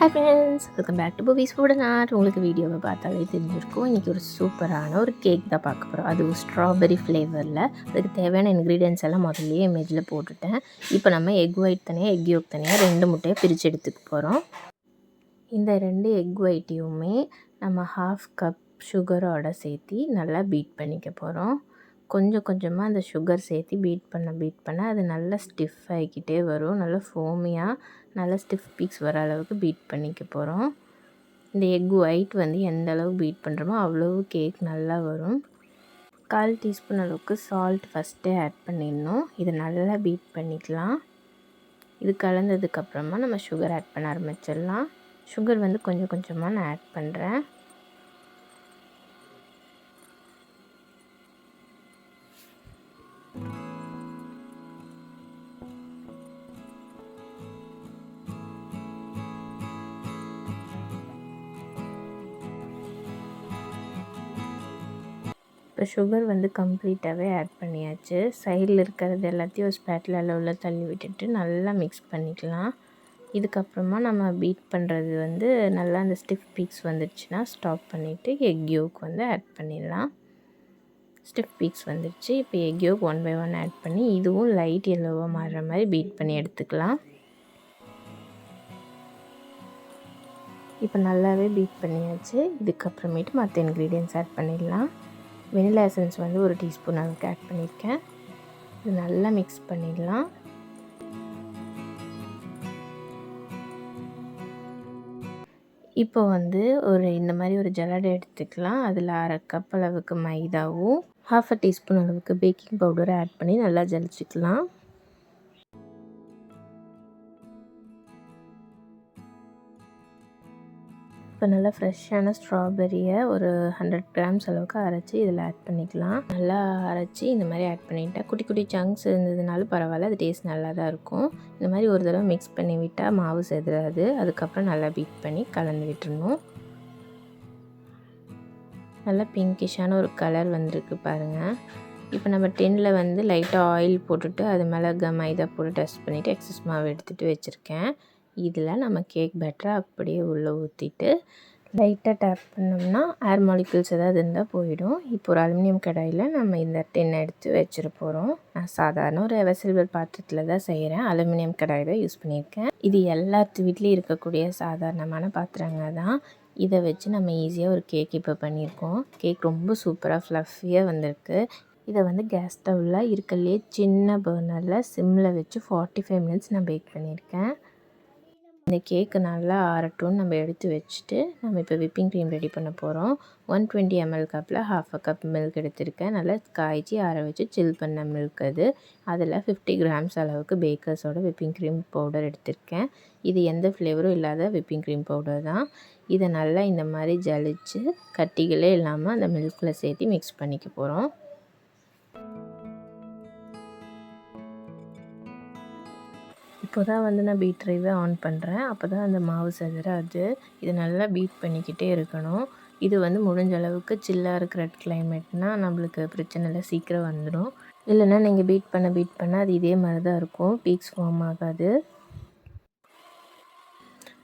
Hi friends, welcome back to Poovi's food and art. உங்களுக்கு வீடியோவை பார்த்தாலே தெரிஞ்சிருக்கும். இன்றைக்கி ஒரு சூப்பரான ஒரு கேக் தான் பார்க்க போகிறோம். அது ஸ்ட்ராபெரி ஃப்ளேவரில். அதுக்கு தேவையான இன்க்ரீடியன்ஸ் எல்லாம் முதல்லையே இமேஜில் போட்டுட்டேன். இப்போ நம்ம எக் ஒயிட் தனியாக, எக் யோக் தனியாக 2 முட்டையை பிரித்து எடுத்துக்க போகிறோம். இந்த 2 எக் ஒயிட்டையுமே நம்ம 1/2 கப் சுகரோட சேர்த்து நல்லா பீட் பண்ணிக்க போகிறோம். கொஞ்சம் கொஞ்சமாக அந்த சுகர் சேர்த்து பீட் பண்ண அது நல்லா ஸ்டிஃப் ஆகிக்கிட்டே வரும். நல்லா ஃபோமியாக நல்லா ஸ்டிஃப் பீக்ஸ் வர அளவுக்கு பீட் பண்ணிக்க போகிறோம். இந்த எக் ஒயிட் எந்த அளவுக்கு பீட் பண்ணுறோமோ அவ்வளோ கேக் நல்லா வரும். 1/4 டீஸ்பூன் அளவுக்கு சால்ட் ஃபஸ்ட்டே ஆட் பண்ணிடணும். இதை நல்லா பீட் பண்ணிக்கலாம். இது கலந்ததுக்கப்புறமா நம்ம சுகர் ஆட் பண்ண ஆரம்பிச்சிடலாம். சுகர் கொஞ்சம் கொஞ்சமாக நான் ஆட் பண்ணுறேன். இப்போ சுகர் கம்ப்ளீட்டாகவே ஆட் பண்ணியாச்சு. சைடில் இருக்கிறது எல்லாத்தையும் ஒரு ஸ்பேட்லாவில் உள்ள தள்ளி விட்டுட்டு நல்லா மிக்ஸ் பண்ணிக்கலாம். இதுக்கப்புறமா நம்ம பீட் பண்ணுறது நல்லா அந்த ஸ்டிஃப் பீக்ஸ் வந்துடுச்சுன்னா ஸ்டாப் பண்ணிவிட்டு எக் யோக் ஆட் பண்ணிடலாம். ஸ்டிஃப் பீக்ஸ் வந்துடுச்சு. இப்போ எக் யோக் 1 by 1 ஆட் பண்ணி இதுவும் லைட் எல்லோவாக மாறுற மாதிரி பீட் பண்ணி எடுத்துக்கலாம். இப்போ நல்லாவே பீட் பண்ணியாச்சு. இதுக்கப்புறமேட்டு மற்ற இன்க்ரீடியன்ட்ஸ் ஆட் பண்ணிடலாம். வெனிலா எசன்ஸ் 1 டீஸ்பூன் அளவுக்கு ஆட் பண்ணியிருக்கேன். இது நல்லா மிக்ஸ் பண்ணிடலாம். இப்போ ஒரு இந்த மாதிரி ஒரு ஜல்லடை எடுத்துக்கலாம். அதில் 1/2 கப் அளவுக்கு மைதாவும் 1/2 டீஸ்பூன் அளவுக்கு பேக்கிங் பவுடரை ஆட் பண்ணி நல்லா ஜலிச்சிக்கலாம். இப்போ நல்லா ஃப்ரெஷ்ஷான ஸ்ட்ராபெரியை ஒரு 100 கிராம்ஸ் அளவுக்கு அரைச்சி இதில் ஆட் பண்ணிக்கலாம். நல்லா அரைச்சி இந்த மாதிரி ஆட் பண்ணிவிட்டால் குட்டி குட்டி சங்க்ஸ் இருந்ததுனாலும் பரவாயில்ல, அது டேஸ்ட் நல்லா தான் இருக்கும். இந்த மாதிரி ஒரு தடவை மிக்ஸ் பண்ணி விட்டால் மாவு செதுறாது. அதுக்கப்புறம் நல்லா பீட் பண்ணி கலந்து விட்டுறணும். நல்லா பிங்கிஷான ஒரு கலர் வந்திருக்கு பாருங்கள். இப்போ நம்ம டின்னில் லைட்டாக ஆயில் போட்டுட்டு அது மேலே மைதா போட்டு டஸ்ட் பண்ணிவிட்டு எக்ஸஸ் மாவு எடுத்துகிட்டு வச்சுருக்கேன். இதில் நம்ம கேக் பேட்டரை அப்படியே உள்ளே ஊற்றிட்டு லைட்டாக டேப் பண்ணோம்னா ஏர் மாலிகுல்ஸ் ஏதாவது இருந்தால் போயிடும். இப்போ ஒரு அலுமினியம் கடாயில் நம்ம இந்த டின்னை எடுத்து வச்சிட போகிறோம். நான் சாதாரண ஒரு எவர்சில்வர் பாத்திரத்தில் தான் செய்கிறேன். அலுமினியம் கடாய் தான் யூஸ் பண்ணியிருக்கேன். இது எல்லாத்து வீட்லேயும் இருக்கக்கூடிய சாதாரணமான பாத்திரங்க தான். இதை வச்சு நம்ம ஈஸியாக ஒரு கேக் இப்போ பண்ணியிருக்கோம். கேக் ரொம்ப சூப்பராக ஃப்ளஃபியாக வந்திருக்கு. இதை கேஸ் ஸ்டவ்வில் இருக்கலையே சின்ன பர்னரில் சிம்மில் வச்சு 45 மினிட்ஸ் நான் பேக் பண்ணியிருக்கேன். இந்த கேக்கு நல்லா ஆறட்டும்னு நம்ம எடுத்து வச்சுட்டு நம்ம இப்போ விப்பிங் க்ரீம் ரெடி பண்ண போகிறோம். 120 ml கப்பில் 1/2 கப் மில்க் எடுத்திருக்கேன். நல்லா காய்ச்சி ஆற வச்சு சில் பண்ண மில்க் அது. அதில் 50 கிராம்ஸ் அளவுக்கு பேக்கர்ஸோட விப்பிங் க்ரீம் பவுடர் எடுத்திருக்கேன். இது எந்த ஃப்ளேவரும் இல்லாத விப்பிங் க்ரீம் பவுடர் தான். இதை நல்லா இந்த மாதிரி ஜலிச்சு கட்டிகளே இல்லாமல் அந்த மில்கில் சேர்த்து மிக்ஸ் பண்ணிக்க போகிறோம். இப்போ தான் நான் பீட்டரைவே ஆன் பண்ணுறேன். அப்போ தான் அந்த மாவு செதறாது. இதை நல்லா பீட் பண்ணிக்கிட்டே இருக்கணும். இது முடிஞ்ச அளவுக்கு சில்லாக இருக்கிற கிளைமேட்னால் நம்மளுக்கு பிரச்சனை இல்லை, சீக்கிரம் வந்துடும். இல்லைன்னா நீங்கள் பீட் பண்ண அது இதே மாதிரி தான் இருக்கும், பீக்ஸ் ஃபார்ம் ஆகாது.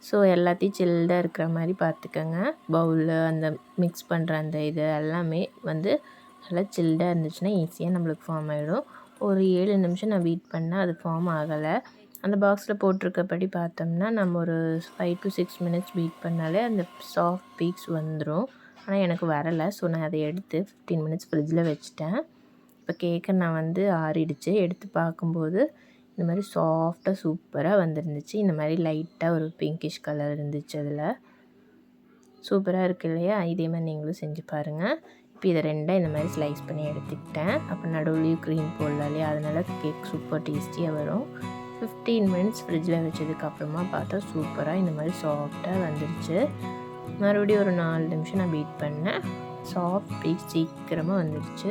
ஸோ எல்லாத்தையும் சில்டாக இருக்கிற மாதிரி பார்த்துக்கோங்க. பவுலில் அந்த மிக்ஸ் பண்ணுற அந்த இது எல்லாமே நல்லா சில்டாக இருந்துச்சுன்னா ஈஸியாக நம்மளுக்கு ஃபார்ம் ஆகிடும். ஒரு 7 நிமிஷம் நான் பீட் பண்ணேன், அது ஃபார்ம் ஆகலை. அந்த பாக்ஸில் போட்டிருக்கப்படி பார்த்தோம்னா நம்ம ஒரு 5 to 6 மினிட்ஸ் பீட் பண்ணாலே அந்த சாஃப்ட் பீக்ஸ் வந்துடும். ஆனால் எனக்கு வரலை. ஸோ நான் அதை எடுத்து 15 மினிட்ஸ் ஃப்ரிட்ஜில் வச்சுட்டேன். இப்போ கேக்கை நான் ஆறிடுச்சு. எடுத்து பார்க்கும்போது இந்த மாதிரி சாஃப்டாக சூப்பராக வந்துருந்துச்சு. இந்த மாதிரி லைட்டாக ஒரு பிங்கிஷ் கலர் இருந்துச்சு. அதில் சூப்பராக இருக்குது இல்லையா? இதே மாதிரி நீங்களும் செஞ்சு பாருங்கள். இப்போ இதை 2 இந்த மாதிரி ஸ்லைஸ் பண்ணி எடுத்துக்கிட்டேன். அப்போ நடுவுலையும் க்ரீம் போடலாம் இல்லையா? அதனால் கேக் சூப்பர் டேஸ்டியாக வரும். 15 மினிட்ஸ் ஃப்ரிட்ஜில் வச்சதுக்கப்புறமா பார்த்தா சூப்பராக இந்த மாதிரி சாஃப்டாக வந்துடுச்சு. மறுபடியும் ஒரு 4 நிமிஷம் நான் பீட் பண்ணேன். சாஃப்ட் பீக் சீக்கிரமாக வந்துடுச்சு.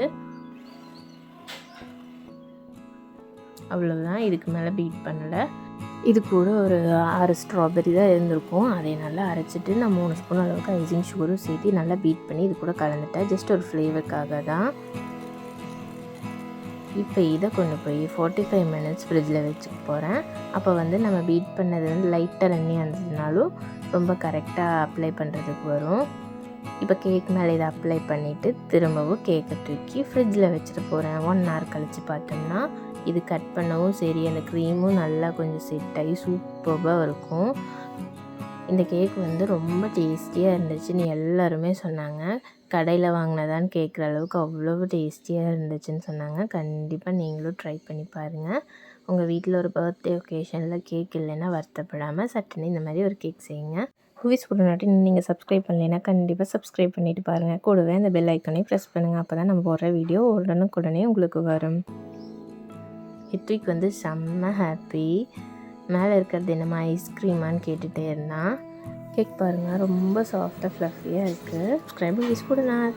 அவ்வளோதான், இதுக்கு மேலே பீட் பண்ணலை. இது கூட ஒரு 6 ஸ்ட்ராபெரி தான் இருந்திருக்கும். அதை நல்லா அரைச்சிட்டு நான் 3 ஸ்பூன் அளவுக்கு ஐசிங் சுகரும் சேர்த்து நல்லா பீட் பண்ணி இது கூட கலந்துட்டேன். ஜஸ்ட் ஒரு ஃப்ளேவருக்காக தான். இப்போ இதை கொண்டு போய் 45 மினிட்ஸ் ஃப்ரிட்ஜில் வச்சுக்க போகிறேன். அப்போ நம்ம பீட் பண்ணது லைட்டாக தண்ணியாக இருந்ததுனாலும் ரொம்ப கரெக்டாக அப்ளை பண்ணுறதுக்கு வரும். இப்போ கேக் மேலே இதை அப்ளை பண்ணிவிட்டு திரும்பவும் கேக்கை தூக்கி ஃப்ரிட்ஜில் வச்சுட்டு போகிறேன். 1 hour கழித்து பார்த்தோம்னா இது கட் பண்ணவும் சரி, அந்த க்ரீமும் நல்லா கொஞ்சம் செட் ஆகி சூப்பராக இருக்கும். இந்த கேக் வந்து ரொம்ப டேஸ்டியாக இருந்துச்சுன்னு எல்லாருமே சொன்னாங்க. கடையில் வாங்கினதான்னு கேட்குற அளவுக்கு அவ்வளோ டேஸ்டியாக இருந்துச்சுன்னு சொன்னாங்க. கண்டிப்பாக நீங்களும் ட்ரை பண்ணி பாருங்கள். உங்கள் வீட்டில் ஒரு பர்த்டே ஒகேஷனில் கேக் இல்லைன்னா வருத்தப்படாமல் சட்டுன்னு இந்த மாதிரி ஒரு கேக் செய்யுங்க. ஹூவிஸ் ஃபுட் நாட்டி நீங்கள் சப்ஸ்கிரைப் பண்ணலைன்னா கண்டிப்பாக சப்ஸ்கிரைப் பண்ணிவிட்டு பாருங்கள். கூடவே அந்த பெல் ஐக்கனையும் ப்ரெஸ் பண்ணுங்கள். அப்போ தான் நம்ம போடுற வீடியோ உடனுக்குடனே உங்களுக்கு வரும். ஹித்விக் வந்து செம்ம ஹாப்பி. மேலே இருக்கிறது என்னம்மா ஐஸ்கிரீமான்னு கேட்டுகிட்டே இருந்தான். கேக் பாருங்கள் ரொம்ப சாஃப்டாக ஃப்ளஃபியாக இருக்குது. சப்ஸ்கிரைப் ஹூவிஸ் ஃபுட் நாட்.